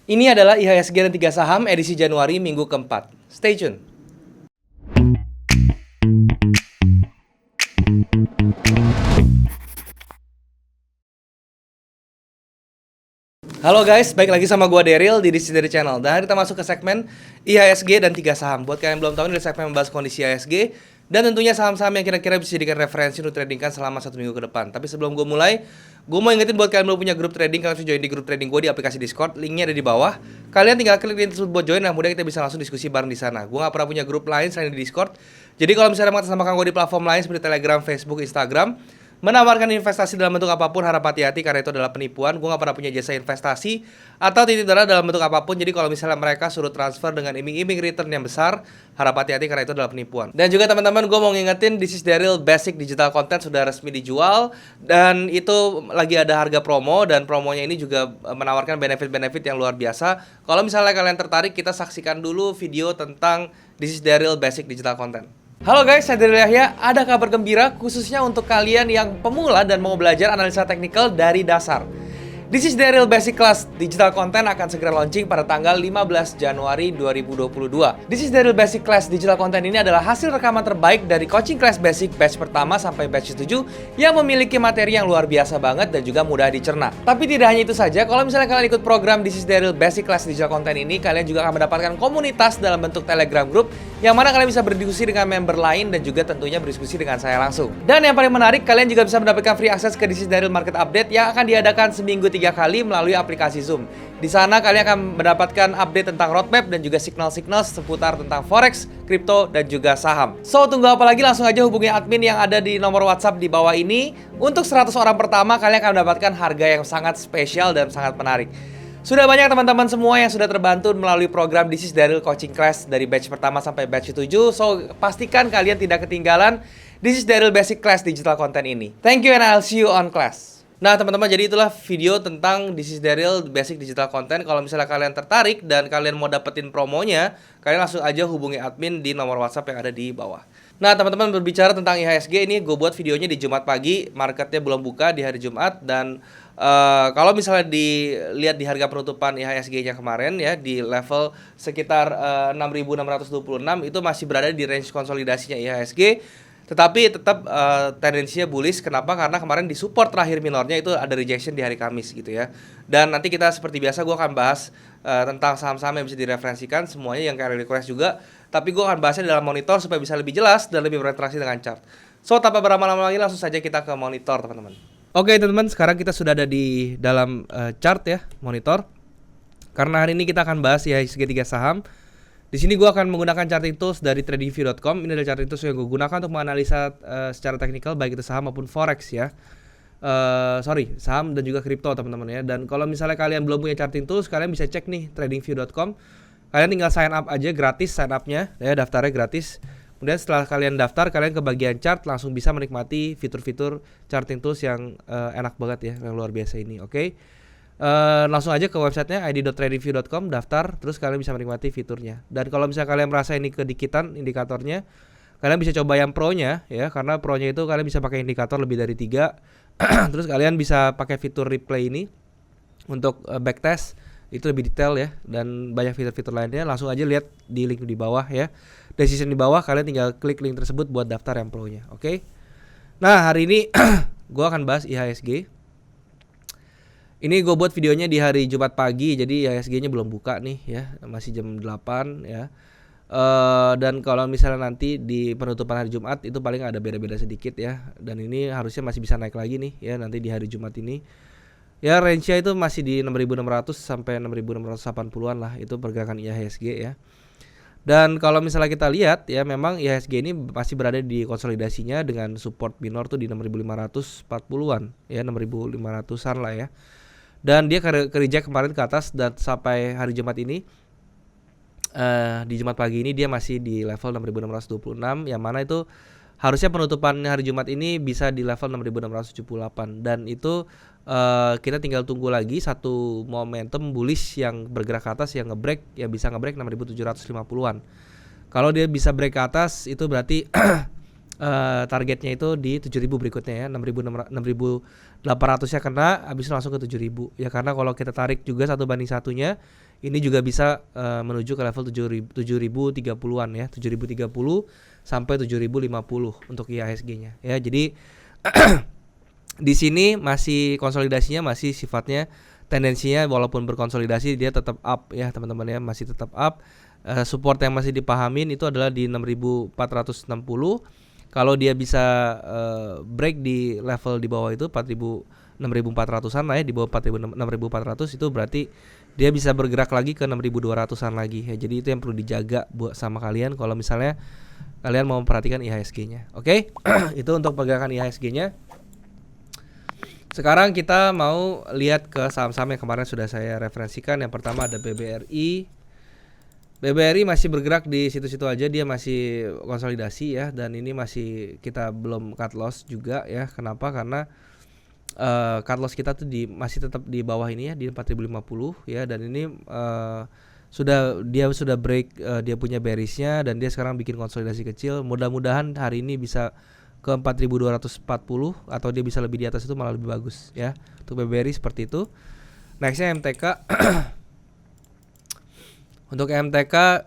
Ini adalah IHSG dan 3 saham edisi Januari minggu keempat. Stay tune. Halo guys, balik lagi sama gua Daryl di Discovery Channel. Dan kita masuk ke segmen IHSG dan 3 saham. Buat kalian yang belum tahu, ini segmen membahas kondisi IHSG dan tentunya saham-saham yang kira-kira bisa dijadikan referensi untuk tradingkan selama 1 minggu ke depan. Tapi sebelum gue mulai, gue mau ingetin buat kalian belum punya grup trading, kalian bisa join di grup trading gue di aplikasi Discord. Linknya ada di bawah. Kalian tinggal klik link tersebut buat join, nah mudah kita bisa langsung diskusi bareng di sana. Gue gak pernah punya grup lain selain di Discord. Jadi kalau misalnya mengatasnamakan gue di platform lain seperti Telegram, Facebook, Instagram, menawarkan investasi dalam bentuk apapun, harap hati-hati karena itu adalah penipuan. Gue gak pernah punya jasa investasi atau titip dana dalam bentuk apapun. Jadi kalau misalnya mereka suruh transfer dengan iming-iming return yang besar, harap hati-hati karena itu adalah penipuan. Dan juga teman-teman, gue mau ngingetin This is Daryl Basic Digital Content sudah resmi dijual. Dan itu lagi ada harga promo, dan promonya ini juga menawarkan benefit-benefit yang luar biasa. Kalau misalnya kalian tertarik, kita saksikan dulu video tentang This is Daryl Basic Digital Content. Halo guys, saya Daryl Yahya. Ada kabar gembira khususnya untuk kalian yang pemula dan mau belajar analisa teknikal dari dasar. This is Daryl Basic Class Digital Content akan segera launching pada tanggal 15 Januari 2022. This is Daryl Basic Class Digital Content ini adalah hasil rekaman terbaik dari coaching class basic batch pertama sampai batch 7 yang memiliki materi yang luar biasa banget dan juga mudah dicerna. Tapi tidak hanya itu saja, kalau misalnya kalian ikut program This is Daryl Basic Class Digital Content ini, kalian juga akan mendapatkan komunitas dalam bentuk Telegram Group yang mana kalian bisa berdiskusi dengan member lain dan juga tentunya berdiskusi dengan saya langsung. Dan yang paling menarik, kalian juga bisa mendapatkan free akses ke This is Daryl Market Update yang akan diadakan seminggu 3 kali melalui aplikasi Zoom. Di sana kalian akan mendapatkan update tentang roadmap dan juga signal-signal seputar tentang forex, kripto, dan juga saham. So, tunggu apa lagi? Langsung aja hubungi admin yang ada di nomor WhatsApp di bawah ini. Untuk 100 orang pertama, kalian akan mendapatkan harga yang sangat spesial dan sangat menarik. Sudah banyak teman-teman semua yang sudah terbantu melalui program This is Daryl Coaching Class dari batch pertama sampai batch 7. So, pastikan kalian tidak ketinggalan This is Daryl Basic Class Digital Content ini. Thank you and I'll see you on class. Nah teman-teman, jadi itulah video tentang This is Daryl Basic Digital Content. Kalau misalnya kalian tertarik dan kalian mau dapetin promonya, kalian langsung aja hubungi admin di nomor WhatsApp yang ada di bawah. Nah teman-teman, berbicara tentang IHSG ini, gue buat videonya di Jumat pagi. Marketnya belum buka di hari Jumat. Dan kalau misalnya dilihat di harga penutupan IHSG-nya kemarin ya, di level sekitar 6.626, itu masih berada di range konsolidasinya IHSG. Tetapi tetap tendensinya bullish. Kenapa? Karena kemarin di support terakhir minornya itu ada rejection di hari Kamis gitu ya. Dan nanti kita seperti biasa gue akan bahas tentang saham-saham yang bisa direferensikan semuanya yang kayak request juga. Tapi gue akan bahasnya dalam monitor supaya bisa lebih jelas dan lebih berinteraksi dengan chart. So, tanpa berlama-lama lagi, langsung saja kita ke monitor teman-teman. Oke teman-teman, sekarang kita sudah ada di dalam chart ya, monitor. Karena hari ini kita akan bahas IHSG 3 saham. Di sini gue akan menggunakan charting tools dari tradingview.com. Ini adalah charting tools yang gue gunakan untuk menganalisa secara teknikal baik itu saham maupun forex ya. Saham dan juga kripto teman-teman ya. Dan kalau misalnya kalian belum punya charting tools, kalian bisa cek nih tradingview.com. Kalian tinggal sign up aja, gratis sign upnya ya, daftarnya gratis. Kemudian setelah kalian daftar, kalian ke bagian chart langsung bisa menikmati fitur-fitur charting tools yang enak banget ya, yang luar biasa ini. Oke. Langsung aja ke websitenya id.tradingview.com, daftar, terus kalian bisa menikmati fiturnya. Dan kalau misalnya kalian merasa ini kedikitan indikatornya, kalian bisa coba yang pro-nya ya, karena pro-nya itu kalian bisa pakai indikator lebih dari 3. Terus kalian bisa pakai fitur replay ini untuk backtest, itu lebih detail ya, dan banyak fitur-fitur lainnya. Langsung aja lihat di link di bawah ya, decision di bawah, kalian tinggal klik link tersebut buat daftar yang pro-nya. Oke. Nah hari ini gue akan bahas IHSG. Ini gue buat videonya di hari Jumat pagi, jadi IHSG-nya belum buka nih ya, masih jam 8 ya. Dan kalau misalnya nanti di penutupan hari Jumat itu paling ada beda-beda sedikit ya. Dan ini harusnya masih bisa naik lagi nih ya nanti di hari Jumat ini. Ya range-nya itu masih di 6.600 sampai 6.680-an lah, itu pergerakan IHSG ya. Dan kalau misalnya kita lihat ya, memang IHSG ini masih berada di konsolidasinya dengan support minor tuh di 6.540-an ya, 6.500-an lah ya. Dan dia ke reject kemarin ke atas, dan sampai hari Jumat ini di Jumat pagi ini dia masih di level 6.626, yang mana itu harusnya penutupan hari Jumat ini bisa di level 6.678. Dan itu kita tinggal tunggu lagi satu momentum bullish yang bergerak ke atas, yang bisa ngebreak 6.750-an. Kalau dia bisa break ke atas, itu berarti targetnya itu di 7.000 berikutnya ya, 6.800-nya kena, habis itu langsung ke 7.000 ya, karena kalau kita tarik juga 1:1-nya Ini juga bisa menuju ke level 7030-an ya, 7030 sampai 7050 untuk IHSG-nya ya. Jadi di sini masih konsolidasinya masih sifatnya tendensinya walaupun berkonsolidasi dia tetap up ya teman-teman ya, masih tetap up. Support yang masih dipahamin itu adalah di 6460. Kalau dia bisa break di level di bawah itu 6400-an lah ya, di bawah 6400 itu berarti dia bisa bergerak lagi ke 6200-an lagi ya. Jadi itu yang perlu dijaga buat sama kalian kalau misalnya kalian mau memperhatikan IHSG-nya. Oke? Itu untuk pergerakan IHSG-nya. Sekarang kita mau lihat ke saham-saham yang kemarin sudah saya referensikan. Yang pertama ada BBRI. BBRI masih bergerak di situ-situ aja, dia masih konsolidasi ya, dan ini masih kita belum cut loss juga ya. Kenapa? Karena cut loss kita tuh masih tetap di bawah ini ya, di 4050 ya, dan ini dia sudah break dia punya bearish-nya dan dia sekarang bikin konsolidasi kecil. Mudah-mudahan hari ini bisa ke 4240 atau dia bisa lebih di atas itu malah lebih bagus ya. Untuk BBRI seperti itu. Nextnya MTK. Untuk MTK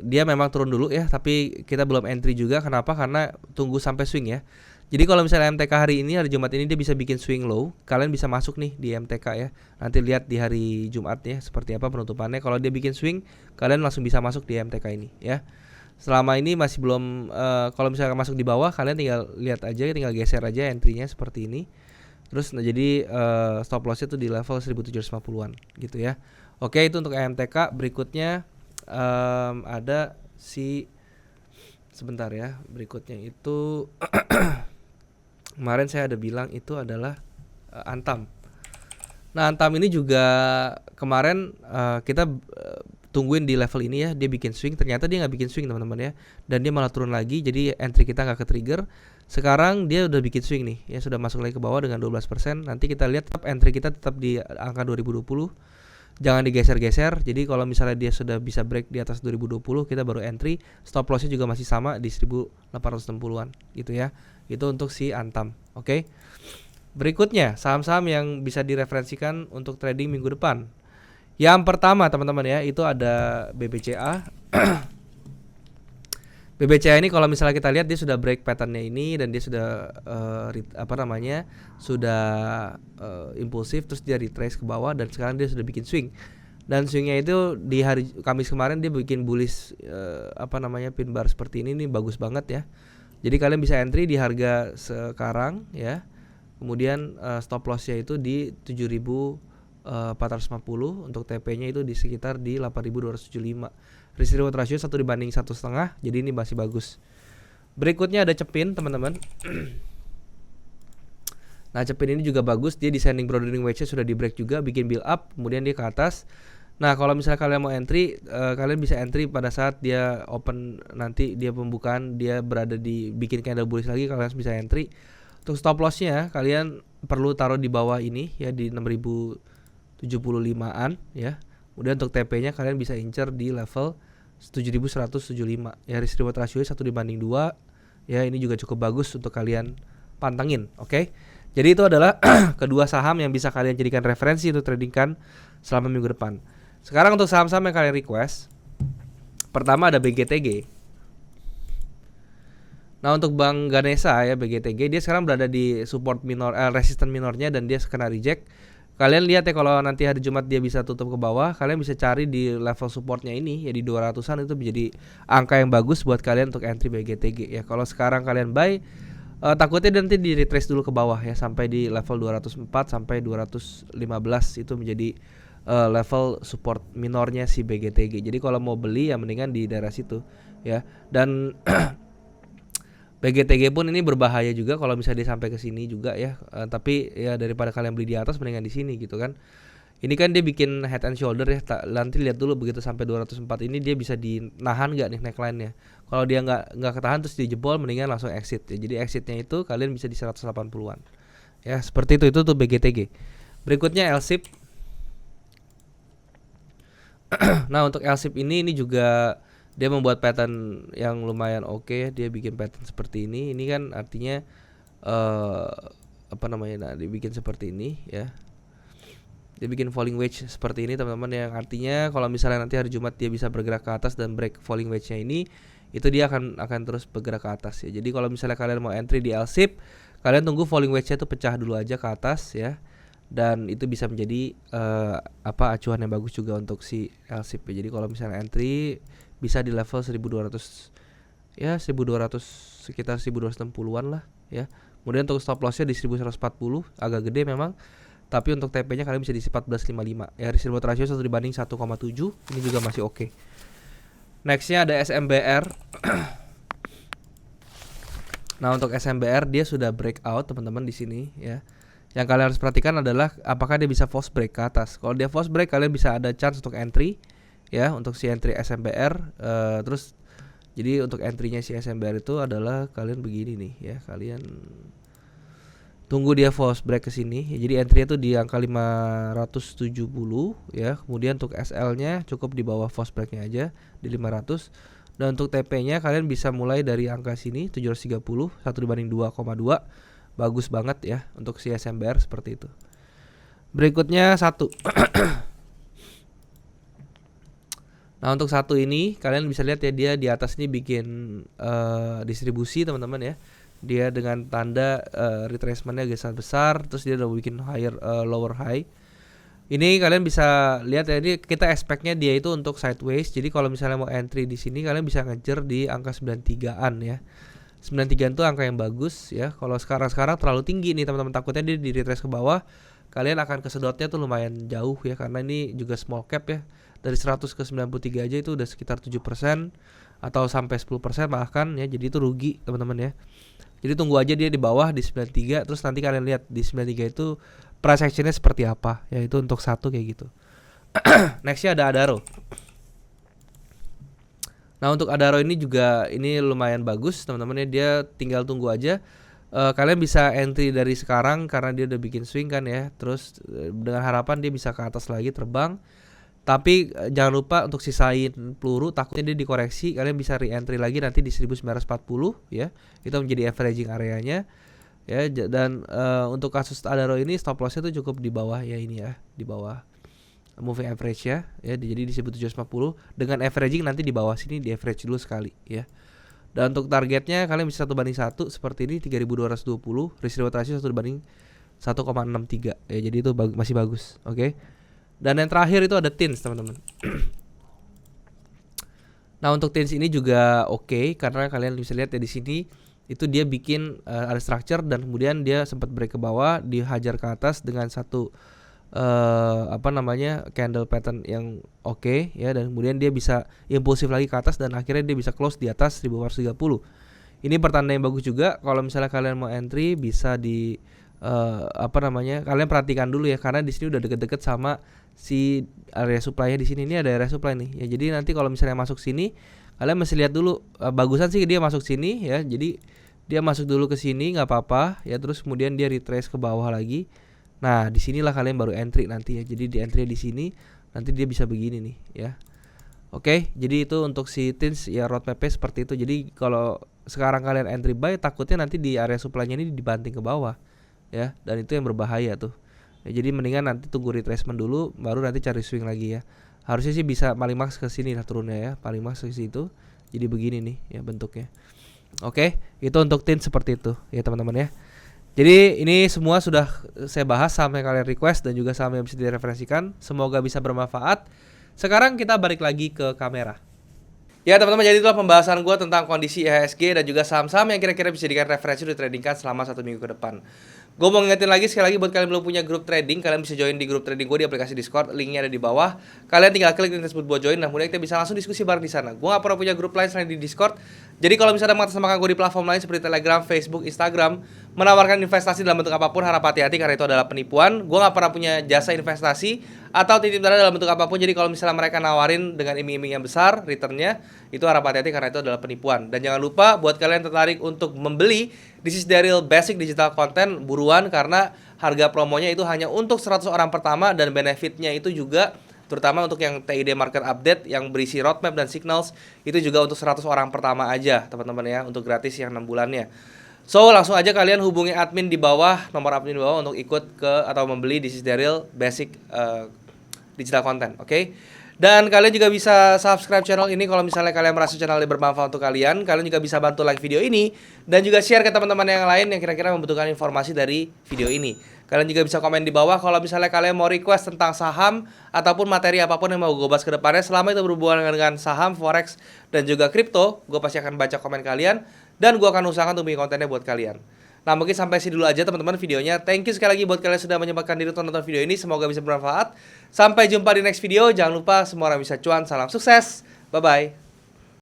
dia memang turun dulu ya, tapi kita belum entry juga. Kenapa? Karena tunggu sampai swing ya. Jadi kalau misalnya MTK hari Jumat ini dia bisa bikin swing low, kalian bisa masuk nih di MTK ya. Nanti lihat di hari Jumat ya seperti apa penutupannya. Kalau dia bikin swing, kalian langsung bisa masuk di MTK ini ya. Selama ini masih belum kalau misalnya masuk di bawah, kalian tinggal lihat aja, tinggal geser aja entry-nya seperti ini. Terus jadi stop loss-nya tuh di level 1750-an gitu ya. Oke, itu untuk MTK. Berikutnya ada sebentar ya. Berikutnya itu kemarin saya ada bilang itu adalah Antam. Nah, Antam ini juga kemarin kita tungguin di level ini ya, dia bikin swing. Ternyata dia nggak bikin swing teman-teman ya, dan dia malah turun lagi. Jadi entry kita nggak ke trigger. Sekarang dia udah bikin swing nih ya, sudah masuk lagi ke bawah dengan 12%. Nanti kita lihat tetap entry kita tetap di angka 2020. Jangan digeser-geser. Jadi kalau misalnya dia sudah bisa break di atas 2020, kita baru entry. Stop loss-nya juga masih sama di 1860-an gitu ya. Itu untuk si Antam. Oke. Berikutnya saham-saham yang bisa direferensikan untuk trading minggu depan. Yang pertama teman-teman ya, itu ada BBCA. BBCA ini kalau misalnya kita lihat dia sudah break patternnya ini dan dia sudah sudah impulsif, terus dia retrace ke bawah dan sekarang dia sudah bikin swing. Dan swingnya itu di hari Kamis kemarin dia bikin bullish pin bar seperti ini bagus banget ya. Jadi kalian bisa entry di harga sekarang ya. Kemudian stop loss-nya itu di 7450, untuk TP-nya itu di sekitar di 8275. Risk reward ratio 1 dibanding 1,5, jadi ini masih bagus. Berikutnya ada Cepin teman-teman. Nah, Cepin ini juga bagus, dia descending broadening wedge-nya sudah di break juga, bikin build up, kemudian dia ke atas. Nah, kalau misalnya kalian mau entry, kalian bisa entry pada saat dia open, nanti dia pembukaan, dia berada di bikin candle bullish lagi, kalian bisa entry. Untuk stop loss-nya kalian perlu taruh di bawah ini ya, di 6075-an ya. Kemudian untuk TP-nya kalian bisa incer di level 7175 ya. Risk reward ratio 1 dibanding 2 ya, ini juga cukup bagus untuk kalian pantengin. Oke. Jadi itu adalah kedua saham yang bisa kalian jadikan referensi untuk tradingkan selama minggu depan. Sekarang untuk saham-saham yang kalian request. Pertama ada BGTG. Nah, untuk Bank Ganesha ya, BGTG dia sekarang berada di support minor, resisten minornya, dan dia kena reject. Kalian lihat ya, kalau nanti hari Jumat dia bisa tutup ke bawah, kalian bisa cari di level supportnya ini ya, di 200-an. Itu menjadi angka yang bagus buat kalian untuk entry BGTG ya. Kalau sekarang kalian buy, takutnya nanti di retrace dulu ke bawah ya, sampai di level 204 sampai 215. Itu menjadi level support minornya si BGTG. Jadi kalau mau beli ya mendingan di daerah situ ya. Dan BGTG pun ini berbahaya juga kalau misalnya dia sampai ke sini juga ya. Tapi ya daripada kalian beli di atas, mendingan di sini gitu kan. Ini kan dia bikin head and shoulder ya. Nanti lihat dulu begitu sampai 204 ini dia bisa dinahan nggak nih neckline-nya. Kalau dia nggak ketahan terus dijebol, mendingan langsung exit ya. Jadi exitnya itu kalian bisa di 180-an. Ya, seperti itu tuh BGTG. Berikutnya LSIP. Nah, untuk LSIP ini juga dia membuat pattern yang lumayan oke. Dia bikin pattern seperti ini. Ini kan artinya nah, dibikin seperti ini ya. Dia bikin falling wedge seperti ini teman-teman, yang artinya kalau misalnya nanti hari Jumat dia bisa bergerak ke atas dan break falling wedge-nya ini, itu dia akan terus bergerak ke atas ya. Jadi kalau misalnya kalian mau entry di L-shape, kalian tunggu falling wedge-nya itu pecah dulu aja ke atas ya. Dan itu bisa menjadi acuan yang bagus juga untuk si L-shape ya. Jadi kalau misalnya entry bisa di level 1200 ya, 1200 sekitar 1260-an lah ya. Kemudian untuk stop loss-nya di 1140, agak gede memang. Tapi untuk TP-nya kalian bisa di 1455 ya. Risk reward ratio 1/1,7, ini juga masih oke. Nextnya ada SMBR. Nah untuk SMBR dia sudah breakout teman-teman di sini ya. Yang kalian harus perhatikan adalah apakah dia bisa false break ke atas. Kalau dia false break, kalian bisa ada chance untuk entry ya, untuk si entry SMBR. Terus jadi untuk entry-nya si SMBR itu adalah kalian begini nih ya, kalian tunggu dia false break ke sini ya. Jadi entry-nya itu di angka 570 ya. Kemudian untuk SL-nya cukup di bawah false break-nya aja di 500. Dan untuk TP-nya kalian bisa mulai dari angka sini 730, 1/2,2. Bagus banget ya untuk si SMBR seperti itu. Berikutnya satu. Nah untuk satu ini kalian bisa lihat ya, dia di atas ini bikin distribusi teman-teman ya. Dia dengan tanda retracement-nya agak besar, terus dia udah bikin lower high. Ini kalian bisa lihat ya, ini kita expect-nya dia itu untuk sideways. Jadi kalau misalnya mau entry di sini kalian bisa ngejar di angka 93-an ya. 93 itu angka yang bagus ya. Kalau sekarang terlalu tinggi nih teman-teman, takutnya dia di retrace ke bawah, kalian akan kesedotnya tuh lumayan jauh ya, karena ini juga small cap ya. Dari 100 ke 93 aja itu udah sekitar 7% atau sampai 10% bahkan ya. Jadi itu rugi teman-teman ya. Jadi tunggu aja dia di bawah di 93, terus nanti kalian lihat di 93 itu price action-nya seperti apa ya. Itu untuk satu kayak gitu. Nextnya ada Adaro. Nah untuk Adaro ini juga ini lumayan bagus teman-teman ya, dia tinggal tunggu aja. Kalian bisa entry dari sekarang karena dia udah bikin swing kan ya. Terus dengan harapan dia bisa ke atas lagi terbang. Tapi jangan lupa untuk sisain peluru, takutnya dia dikoreksi. Kalian bisa re-entry lagi nanti di 1940 ya. Itu menjadi averaging areanya ya. Dan untuk kasus Adaro ini stop loss-nya tuh cukup di bawah ya, ini ya, di bawah moving average ya. Jadi di 1740 dengan averaging nanti di bawah sini, di average dulu sekali ya. Dan untuk targetnya kalian bisa 1/1 seperti ini 3220, risk reward ratio 1/1,63 ya. Jadi itu masih bagus, oke. Dan yang terakhir itu ada TINS teman-teman. Nah untuk TINS ini juga oke, karena kalian bisa lihat ya di sini itu dia bikin ada structure dan kemudian dia sempat break ke bawah, dihajar ke atas dengan satu candle pattern yang oke ya, dan kemudian dia bisa impulsif lagi ke atas dan akhirnya dia bisa close di atas 1430. Ini pertanda yang bagus juga. Kalau misalnya kalian mau entry bisa di kalian perhatikan dulu ya, karena di sini udah deket-deket sama si area supply-nya di sini. Ini ada area supply nih ya. Jadi nanti kalau misalnya masuk sini, kalian mesti lihat dulu, bagusan sih dia masuk sini ya. Jadi dia masuk dulu ke sini nggak apa-apa ya, terus kemudian dia retrace ke bawah lagi. Nah disinilah kalian baru entry nanti ya. Jadi di entry di sini nanti dia bisa begini nih ya. Oke, jadi itu untuk si TINS ya, roadmap-nya seperti itu. Jadi kalau sekarang kalian entry buy, takutnya nanti di area supply-nya ini dibanting ke bawah ya, dan itu yang berbahaya tuh ya. Jadi mendingan nanti tunggu retracement dulu, baru nanti cari swing lagi ya. Harusnya sih bisa paling max ke sini lah turunnya ya, paling max ke situ. Jadi begini nih ya bentuknya. Oke, itu untuk TINS seperti itu ya teman-teman ya. Jadi ini semua sudah saya bahas saham yang kalian request dan juga saham yang bisa direferensikan. Semoga bisa bermanfaat. Sekarang kita balik lagi ke kamera. Ya teman-teman, jadi itulah pembahasan gue tentang kondisi IHSG dan juga saham-saham yang kira-kira bisa dijadikan referensi untuk tradingkan selama 1 minggu ke depan. Gue mau ngingetin lagi sekali lagi, buat kalian belum punya grup trading, kalian bisa join di grup trading gue di aplikasi Discord, linknya ada di bawah. Kalian tinggal klik link tersebut buat join, dan kemudian kita bisa langsung diskusi bareng di sana. Gue gak pernah punya grup lain selain di Discord. Jadi kalau misalnya mengatasnamakan gue di platform lain seperti Telegram, Facebook, Instagram, menawarkan investasi dalam bentuk apapun, harap hati-hati karena itu adalah penipuan. Gue gak pernah punya jasa investasi atau titip dana dalam bentuk apapun. Jadi kalau misalnya mereka nawarin dengan iming-iming yang besar returnnya, itu harap hati-hati karena itu adalah penipuan. Dan jangan lupa buat kalian tertarik untuk membeli This is Daryl Basic Digital Content, buruan, karena harga promonya itu hanya untuk 100 orang pertama, dan benefitnya itu juga terutama untuk yang TID Market Update yang berisi roadmap dan signals, itu juga untuk 100 orang pertama aja teman-teman ya, untuk gratis yang 6 bulannya. So langsung aja kalian hubungi admin di bawah, nomor admin di bawah untuk ikut ke atau membeli This is Daryl Basic Digital Content, oke? Dan kalian juga bisa subscribe channel ini kalau misalnya kalian merasa channel ini bermanfaat untuk kalian. Kalian juga bisa bantu like video ini dan juga share ke teman-teman yang lain yang kira-kira membutuhkan informasi dari video ini. Kalian juga bisa komen di bawah kalau misalnya kalian mau request tentang saham ataupun materi apapun yang mau gue bahas ke depannya. Selama itu berhubungan dengan saham, forex, dan juga kripto, gue pasti akan baca komen kalian dan gue akan usahakan untuk bikin kontennya buat kalian. Nah mungkin sampai sini dulu aja teman-teman videonya. Thank you sekali lagi buat kalian yang sudah menyempatkan diri untuk nonton video ini. Semoga bisa bermanfaat. Sampai jumpa di next video. Jangan lupa semua orang bisa cuan. Salam sukses. Bye-bye.